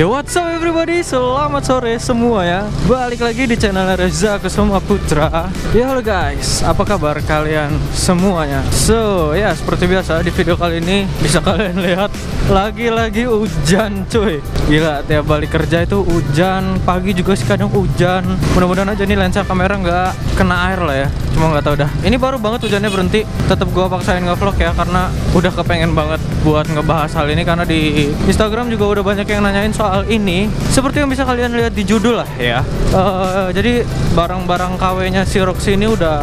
Yo, what's up everybody, selamat sore semua ya. Balik lagi di channel Reza Kusuma Putra. Ya halo guys, apa kabar kalian semuanya? So ya, seperti biasa di video kali ini bisa kalian lihat lagi-lagi hujan cuy. Gila, tiap balik kerja itu hujan. Pagi juga sih kadang hujan. Mudah-mudahan aja nih lensa kamera nggak kena air lah ya. Cuma nggak tahu dah. Ini baru banget hujannya berhenti. Tetap gua paksain nge-vlog ya, karena udah kepengen banget buat ngebahas hal ini. Karena di Instagram juga udah banyak yang nanyain soal ini. Seperti yang bisa kalian lihat di judul lah ya. Jadi barang-barang KW-nya si Roxy ini udah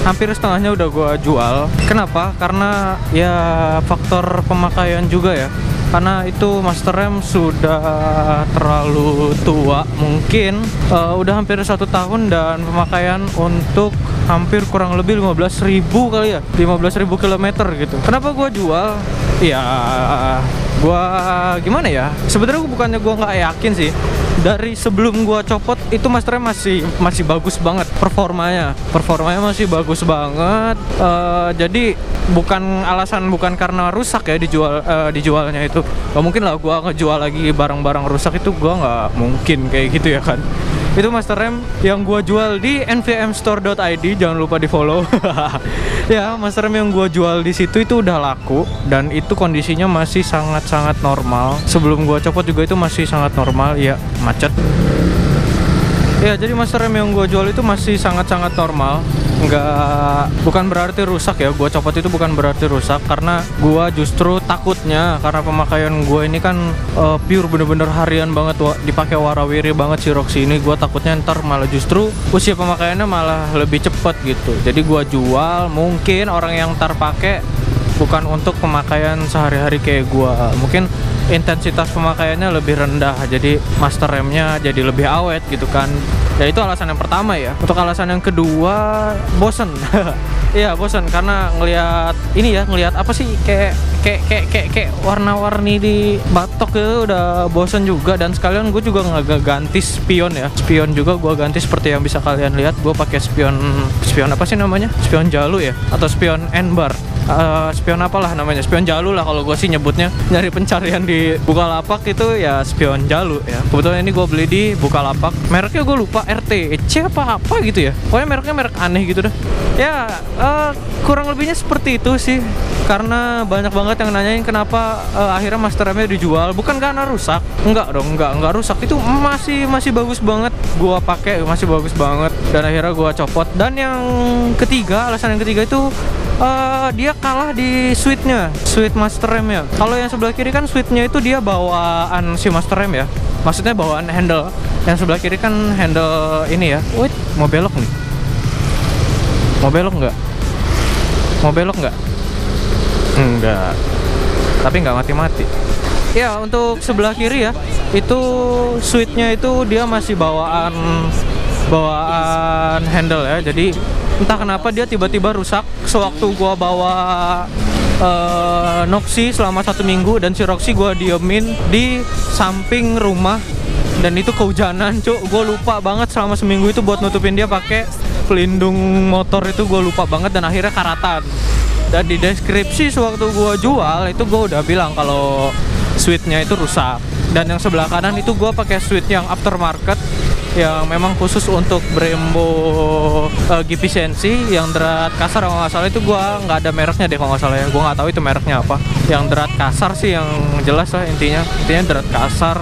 hampir setengahnya udah gua jual. Kenapa? Karena ya faktor pemakaian juga ya. Karena itu master rem sudah terlalu tua, mungkin udah hampir 1 tahun, dan pemakaian untuk hampir kurang lebih 15.000 kali ya, 15.000 km gitu. Kenapa gua jual? Ya gua gimana ya, sebenarnya bukannya gua nggak yakin sih. Dari sebelum gua copot itu master rem masih bagus banget, performanya masih bagus banget. Jadi bukan alasan, bukan karena rusak ya dijualnya itu. Gak mungkin lah gua ngejual lagi barang-barang rusak, itu gua nggak mungkin kayak gitu ya kan. Itu master rem yang gua jual di nvmstore.id, jangan lupa di follow. Ya, master rem yang gua jual di situ itu udah laku, dan itu kondisinya masih sangat-sangat normal. Sebelum gua copot juga itu masih sangat normal ya, macet. Ya, jadi master rem yang gua jual itu masih sangat-sangat normal. Bukan berarti rusak ya, gua copot itu bukan berarti rusak, karena gua justru takutnya, karena pemakaian gua ini kan pure bener-bener harian banget, dipakai warawiri banget si Roxy ini. Gua takutnya ntar malah justru usia pemakaiannya malah lebih cepet gitu. Jadi gua jual, mungkin orang yang ntar pakai bukan untuk pemakaian sehari-hari kayak gua, mungkin intensitas pemakaiannya lebih rendah, jadi master remnya jadi lebih awet gitu kan. Ya itu alasan yang pertama ya. Untuk alasan yang kedua, bosen. Iya bosen, karena ngelihat apa sih, kayak warna-warni di batok itu udah bosen juga. Dan sekalian gue juga nggak ganti spion ya, spion juga gue ganti seperti yang bisa kalian lihat. Gue pakai spion apa sih namanya, spion jalu ya, atau spion N-bar. Spion apalah namanya, spion jalu lah kalau gue sih nyebutnya. Nyari pencarian di Bukalapak itu ya spion jalu ya. Kebetulan ini gue beli di Bukalapak, mereknya gue lupa, RTC apa gitu ya, pokoknya mereknya merek aneh gitu dah ya. Kurang lebihnya seperti itu sih. Karena banyak banget yang nanyain kenapa akhirnya master remnya dijual. Bukan karena rusak, enggak dong, enggak rusak. Itu masih bagus banget, gua pakai masih bagus banget, dan akhirnya gua copot. Dan yang ketiga, alasan yang ketiga itu dia kalah di switchnya, switch master rem ya. Kalau yang sebelah kiri kan switchnya itu dia bawaan si master rem ya, maksudnya bawaan handle. Yang sebelah kiri kan handle ini ya. Wait, mau belok nih? Mau belok nggak? Mau belok nggak? Enggak, tapi nggak mati-mati. Ya, untuk sebelah kiri ya, itu switchnya itu dia masih bawaan handle ya. Jadi entah kenapa dia tiba-tiba rusak sewaktu gua bawa Noxy selama 1 minggu, dan si Roxy gua diemin di samping rumah, dan itu kehujanan cuk. Gue lupa banget selama seminggu itu buat nutupin dia pakai pelindung motor, itu gue lupa banget, dan akhirnya karatan. Dan di deskripsi sewaktu gue jual itu gue udah bilang kalau switchnya itu rusak. Dan yang sebelah kanan itu gue pakai switch yang aftermarket, yang memang khusus untuk Brembo GP Sensi, yang drat kasar kalau nggak salah. Itu gue nggak ada mereknya deh kalau nggak salah ya, gue nggak tahu itu mereknya apa. Yang drat kasar sih yang jelas lah, intinya drat kasar.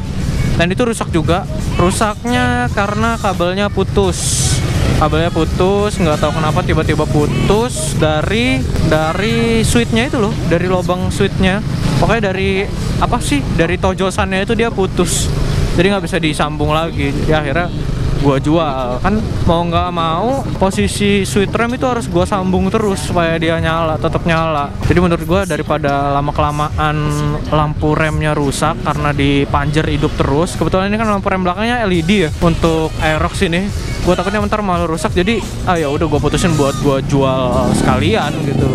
Dan itu rusak juga. Rusaknya karena kabelnya putus, nggak tahu kenapa tiba-tiba putus dari switchnya itu loh, dari lubang switchnya. Pokoknya dari tojosannya itu dia putus, jadi nggak bisa disambung lagi. Ya akhirnya gua jual. Kan mau nggak mau posisi switch rem itu harus gua sambung terus supaya dia tetap nyala. Jadi menurut gua daripada lama-kelamaan lampu remnya rusak karena dipanjer hidup terus. Kebetulan ini kan lampu rem belakangnya LED ya untuk Aerox ini. Gua takutnya ntar malah rusak, jadi ya udah gua putusin buat gua jual sekalian gitu.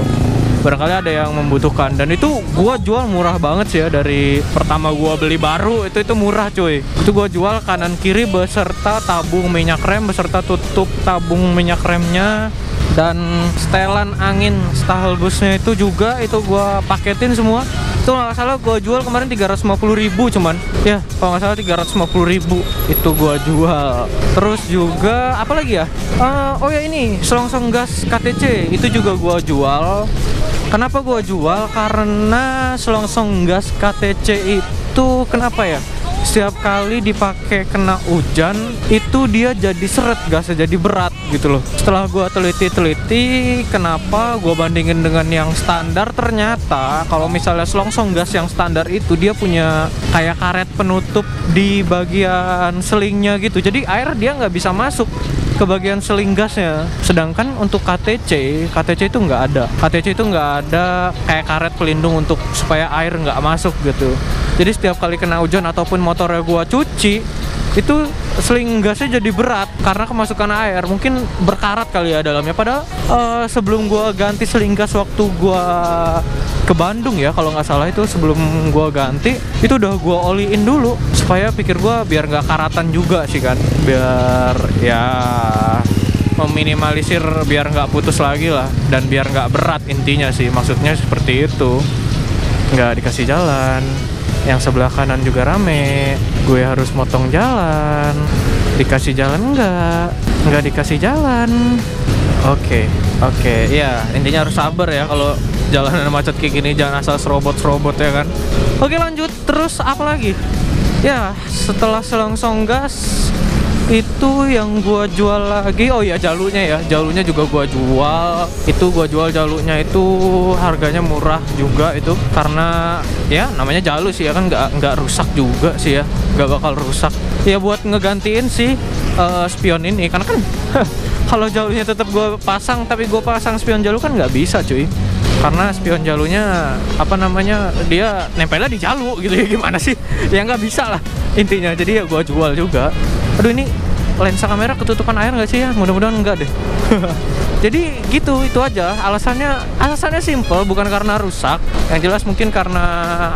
Barangkali ada yang membutuhkan, dan itu gua jual murah banget sih ya. Dari pertama gua beli baru itu murah cuy. Itu gua jual kanan kiri beserta tabung minyak rem, beserta tutup tabung minyak remnya, Dan setelan angin style busnya itu juga itu gua paketin semua. Itu nggak salah gua jual kemarin 350.000 cuman. Ya, kalau nggak salah 350.000 itu gua jual. Terus juga apa lagi ya? Oh ya ini selongsong gas KTC itu juga gua jual. Kenapa gua jual? Karena selongsong gas KTC itu kenapa ya? Setiap kali dipakai kena hujan itu dia jadi seret, gasnya jadi berat gitu loh. Setelah gua teliti kenapa gua bandingin dengan yang standar, ternyata kalau misalnya selongsong gas yang standar itu dia punya kayak karet penutup di bagian selingnya gitu, jadi air dia nggak bisa masuk ke bagian seling gasnya. Sedangkan untuk KTC itu nggak ada. KTC itu nggak ada kayak karet pelindung untuk supaya air nggak masuk gitu. Jadi setiap kali kena hujan ataupun motornya gua cuci, itu seling gasnya jadi berat karena kemasukan air. Mungkin berkarat kali ya dalamnya. Padahal sebelum gua ganti seling gas waktu gua ke Bandung ya, kalau nggak salah itu sebelum gua ganti, itu udah gua oliin dulu supaya pikir gua biar nggak karatan juga sih kan, biar ya meminimalisir biar nggak putus lagi lah, dan biar nggak berat intinya sih, maksudnya seperti itu. Nggak dikasih jalan, yang sebelah kanan juga rame, gue harus motong jalan. Dikasih jalan nggak dikasih jalan. Oke, ya intinya harus sabar ya kalau jalanan macet kayak gini, jangan asal serobot ya kan. Oke, lanjut. Terus apa lagi ya setelah selongsong gas itu yang gua jual lagi? Oh ya, jalunya juga gua jual. Itu gua jual jalunya itu harganya murah juga itu, karena ya namanya jalu sih ya kan, nggak rusak juga sih ya, nggak bakal rusak ya, buat ngegantiin si spion ini. Karena kan kalau jalunya tetap gua pasang tapi gua pasang spion jalu kan nggak bisa cuy, karena spion jalunya apa namanya, dia nempelnya di jalu gitu ya, gimana sih ya, nggak bisa lah intinya. Jadi ya gua jual juga. Aduh, ini lensa kamera ketutupan air nggak sih ya? Mudah-mudahan enggak deh. Jadi gitu, itu aja alasannya simple, bukan karena rusak. Yang jelas mungkin karena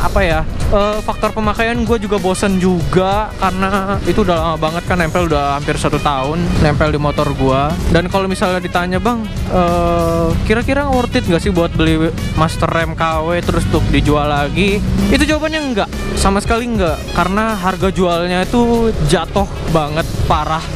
apa ya, faktor pemakaian gue juga bosen juga, karena itu udah lama banget kan nempel, udah hampir 1 tahun nempel di motor gue. Dan kalau misalnya ditanya bang, kira-kira worth it gak sih buat beli Master Rem KW terus untuk dijual lagi? Itu jawabannya enggak, sama sekali enggak, karena harga jualnya itu jatuh banget, parah.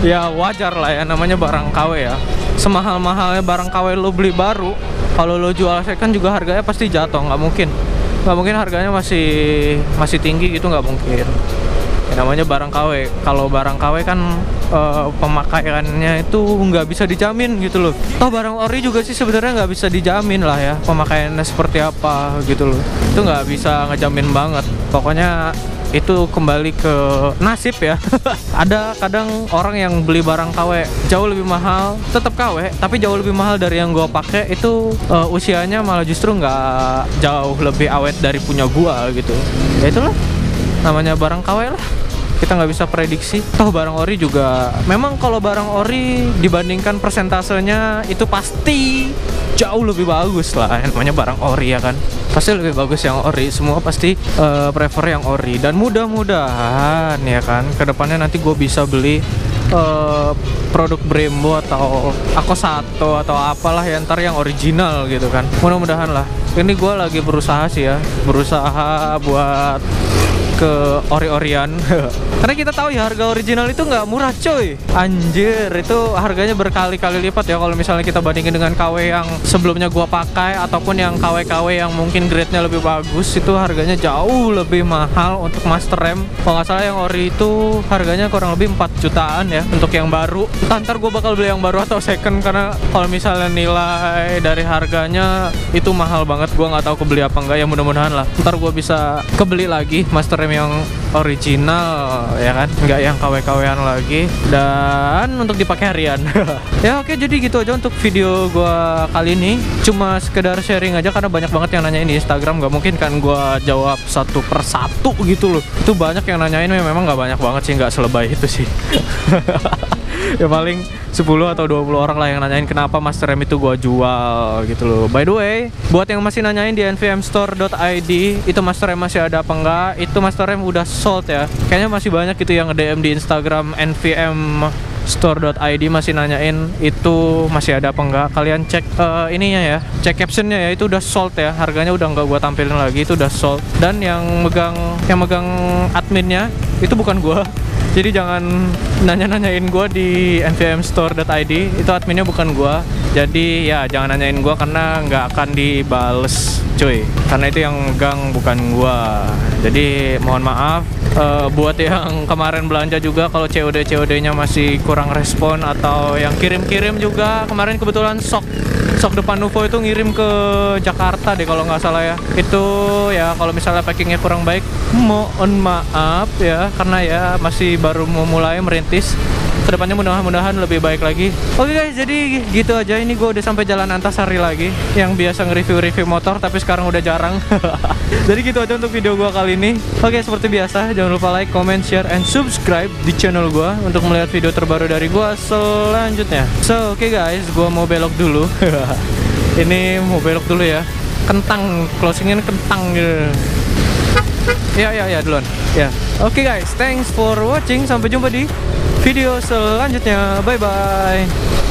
Ya wajar lah ya, namanya barang KW ya. Semahal-mahalnya barang KW lo beli baru, kalau lo jual second juga harganya pasti jatuh. Nggak mungkin harganya masih tinggi gitu, nggak mungkin ya, namanya barang KW. Kalau barang KW kan pemakaiannya itu nggak bisa dijamin gitu loh. Toh barang ori juga sih sebenarnya nggak bisa dijamin lah ya, pemakaiannya seperti apa gitu loh, itu nggak bisa ngejamin banget. Pokoknya itu kembali ke nasib ya. Ada kadang orang yang beli barang KW jauh lebih mahal, tetap KW tapi jauh lebih mahal dari yang gue pakai, itu usianya malah justru nggak jauh lebih awet dari punya gua gitu. Ya itulah namanya barang KW lah, kita nggak bisa prediksi. Toh barang ori juga, memang kalau barang ori dibandingkan persentasenya itu pasti jauh lebih bagus lah, namanya barang ori ya kan, pasti lebih bagus yang ori. Semua pasti prefer yang ori. Dan mudah-mudahan ya kan kedepannya nanti gue bisa beli produk Brembo atau Ako1 atau apalah ya, ntar yang original gitu kan. Mudah-mudahan lah. Ini gue lagi berusaha sih ya, berusaha buat ke ori-orian. Karena kita tahu ya harga original itu nggak murah coy. Anjir, itu harganya berkali-kali lipat ya kalau misalnya kita bandingin dengan KW yang sebelumnya gua pakai, ataupun yang KW-KW yang mungkin grade-nya lebih bagus, itu harganya jauh lebih mahal untuk Master Rem. Kalau nggak salah yang ori itu harganya kurang lebih 4 jutaan ya untuk yang baru. Ntar gua bakal beli yang baru atau second, karena kalau misalnya nilai dari harganya itu mahal banget, gua nggak tahu kebeli apa enggak ya. Mudah-mudahan lah ntar gua bisa kebeli lagi Master Rem yang original ya kan, nggak yang KW-KW-an lagi, dan untuk dipakai harian. Ya oke, jadi gitu aja untuk video gua kali ini. Cuma sekedar sharing aja karena banyak banget yang nanyain di Instagram, nggak mungkin kan gua jawab satu persatu gitu loh. Itu banyak yang nanyain, memang nggak banyak banget sih, nggak selebay itu sih. Ya paling 10 atau 20 orang lah yang nanyain kenapa Master Rem itu gua jual gitu loh. By the way, buat yang masih nanyain di nvmstore.id itu Master Rem masih ada apa enggak, itu Master Rem udah sold ya. Kayaknya masih banyak gitu yang nge-DM di Instagram NVM store.id masih nanyain itu masih ada apa enggak. Kalian cek ininya ya, cek captionnya ya, itu udah sold ya, harganya udah nggak gua tampilin lagi, itu udah sold. Dan yang megang adminnya itu bukan gua. Jadi jangan nanya-nanyain gue di nvmstore.id, itu adminnya bukan gue. Jadi ya jangan nanyain gue karena nggak akan dibales cuy, karena itu yang megang bukan gue. Jadi mohon maaf buat yang kemarin belanja juga, kalau COD-nya masih kurang respon, atau yang kirim-kirim juga. Kemarin kebetulan sok depan Nuvo itu ngirim ke Jakarta deh kalau nggak salah ya. Itu ya kalau misalnya packingnya kurang baik, mohon maaf ya, karena ya masih baru mau mulai merintis. Kedepannya mudah-mudahan lebih baik lagi. Oke guys, jadi gitu aja. Ini gue udah sampai Jalan Antasari lagi, yang biasa nge-review motor tapi sekarang udah jarang. Jadi gitu aja untuk video gue kali ini. Oke, seperti biasa jangan lupa like, comment, share, and subscribe di channel gue untuk melihat video terbaru dari gue selanjutnya. So oke guys, gue mau belok dulu. Ini mau belok dulu ya. Kentang, closingnya kentang gitu. Ya duluan. Ya. Oke guys, thanks for watching. Sampai jumpa di video selanjutnya. Bye bye.